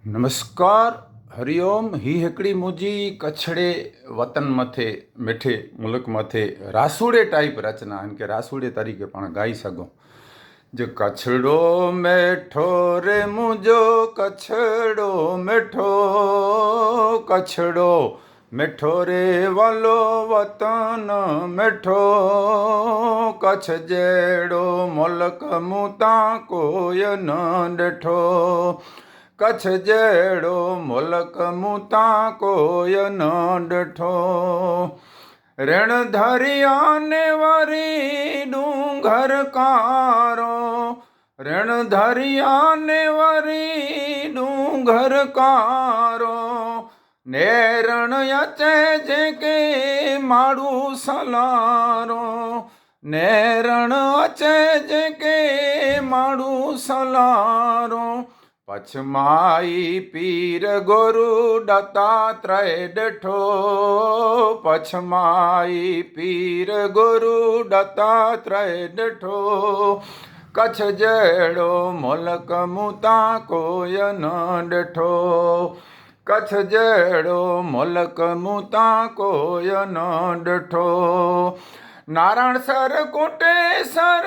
नमस्कार हरिओम ही हिकड़ी मुंहिंजी कछड़े वतन मथे मिठे मुल्क मथे रासूड़े टाइप रचना इनके रासूड़े तरीक़े पाण ॻाई सघूं। जो कछड़ो मिठो रे मुंहिंजो कछड़ो मिठो, कछड़ो मिठो रे वालो वतन मिठो, कच्छ जहिड़ो मुल्क मूं तां कोई न ॾिठो, कच्छ जहिड़ो मुल्क मूं तां कोई न ॾिठो। ऋण धरिया ने वरी डूंगर कारो, ऋण धरिया ने वरी डूंगर कारो, नेरण अचे जेके माड़ू सलारो, नेरण अचे जेके माड़ू सलारो, पछमाई पीर गुरु दत्तात्रेय ॾिठो, पछमाई पीर गुरु दत्तात्रेय ॾिठो, कच्छ जहिड़ो मुल्क मूं तां कोई न ॾिठो, कच्छ जहिड़ो मुल्क मूं तां कोई न ॾिठो। नारायण सर कोटेसर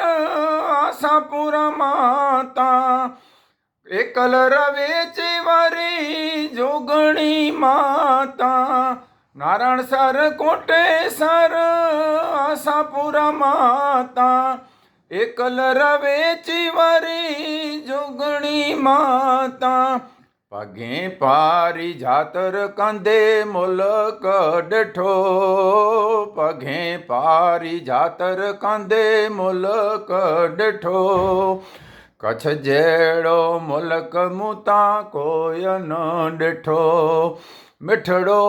आशापुरा माता, एकल रवेची वरी जोगणी माता, नारायण सर कोटेसर आशापुरा माता, एकल रवेची वरी जोगणी माता, पगे पारी जातर कंदे मुल्क ॾिठो, पगे पारी जातर कंदे मुल्क ॾिठो, कच्छ जहिड़ो मुल्क मूं तां कोई न ॾिठो, मिठड़ो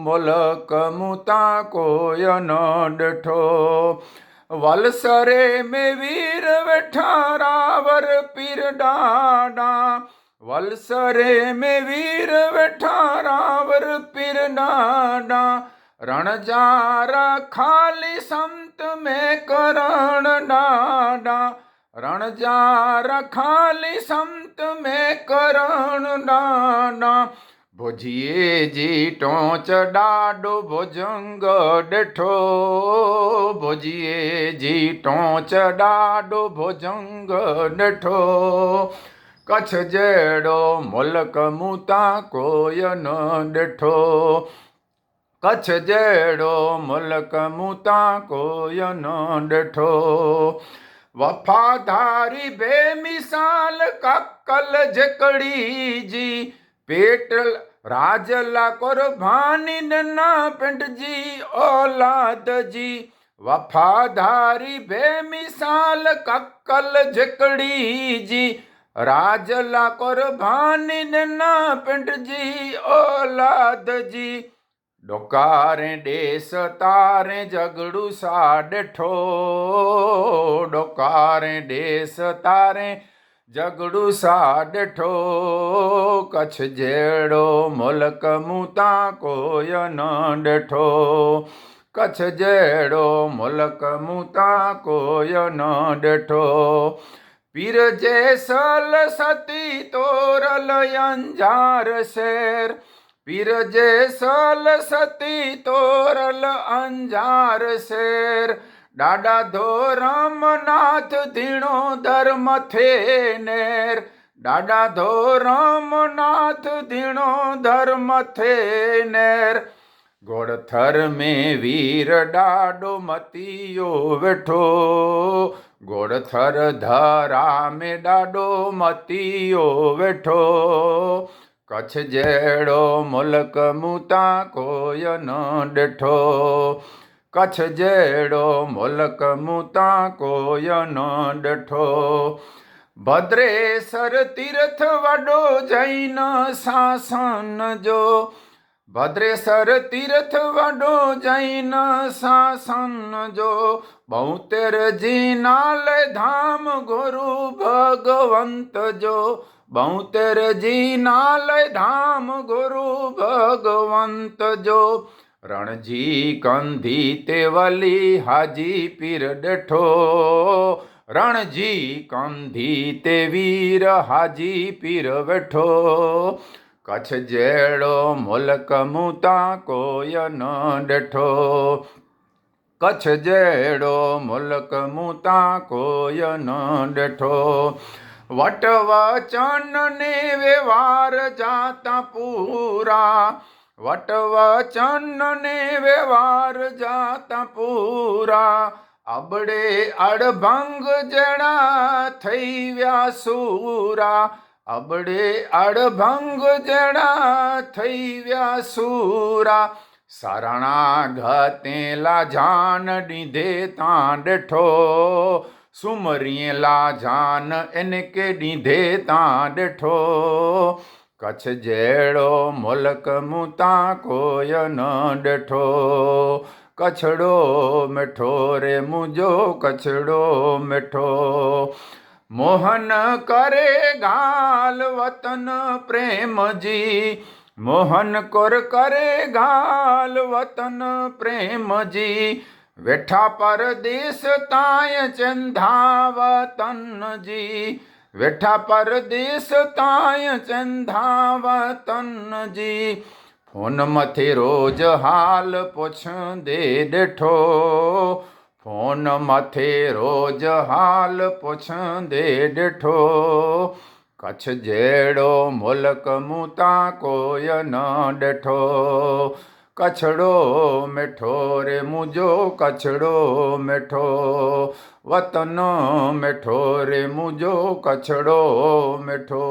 मुल्क मूं तां कोई न ॾिठो। वलसरे में वीर वेठा रावर पीर ॾाढा, वलसरे में वीर वेठा रावर पीर ॾाढा, रण जा रखाली संत में करण ॾाढा, रण जा रखाली संत में करण ॾाढा, भुजिए जी टोच ॾाढो भुजंग ॾिठो, भुजिए जी टोच ॾाढो भुजंग ॾिठो, कच्छ जहिड़ो मुल्क मूं तां कोई न ॾिठो, कच्छ जहिड़ो मुल्क मूं तां कोई न ॾिठो। वफ़ादारी बेमिसाल ककल जकड़ी जी, पेट राज ला कुर्बानी ॾिना पिंड जी औलाद जी, वफ़ादारी बेमिसाल ककल जकड़ी जी, राज ला कुर्बानी ॾिना पिंड जी औलाद जी, डोकारे ॾेस तारे झगड़ू सा ॾिठो, डोकारे ॾेस तारे झगड़ू सा ॾिठो, कच्छ जहिड़ो मुल्क मूं तां कोई न ॾिठो, कच्छ जहिड़ो मुल्क मूं तां कोई न ॾिठो। पीर जे सल सती तोरल अंजार शेर, पीर जे सल सती तोरल अंजार शेर, ॾाढा धोरम नाथ धीणो दर मथे नेर, ॾाढा धोरम नाथ धीणो दर मथे नेर, घोड़थर में वीर ॾाढो मतियो वेठो, घोड़थर धरा में ॾाढो मतियो वेठो, कच्छ जहिड़ो मुल्क मूं तां कोई न ॾिठो, कच्छ जहिड़ो मुल्क मूं तां कोई न ॾिठो। भद्रेसर तीर्थ वॾो जैन शासन जो, भद्रेसर तीर्थ वॾो जैन शासन जो, ॿहुतेर जी नाले धाम गुरु भगवंत जो, ॿहुतेर जी नाले धाम गुरु भगवंत जो, रणजी कंधी ते वली हाजी पीर ॾिठो, रणजी कंधी ते वीर हाजी पीर वेठो, કચ્છ જેડો મુલક મૂતા કોઈ ન ડઠો કચ્છ જેડો મુલક મૂતા કોઈ ન ડઠો વટ વચન ને વ્યવહાર જાતા પૂરા વટ વચન ને વ્યવહાર જાતા પૂરા અબડે અડભંગ જણા થઈ વ્યાસુરા અબડે અડભંગ જણા થઈ વ્યાસુરા શરણાગતેલા જાન દીધે તાં ડઠો સુમરીએલા જાન એનકે દીધે તાં ડઠો કચ્છ જેડો મુલક મૂતા કોઈ ન ડઠો કચ્છડો મીઠો રે મુજો કચ્છડો મીઠો મોહન કરે ગાલ વતન પ્રેમજી મોહન કોર કરે ગાલ વતન પ્રેમજી વેઠા પરદેશ તાય ચંધાવતનજી વેઠા પરદેશ તાય ચંધાવતનજી ફોન મથે રોજ હાલ પૂછંદે ડઠો ફોન મથે રોજ હાલ પૂછંદે ડઠો કચ્છ જેડો મુલક મૂતા કોઈ ન ડઠો કચ્છડો મીઠો રે મુજો કચ્છડો મીઠો વતન મીઠો રે મુજો કચ્છડો મીઠો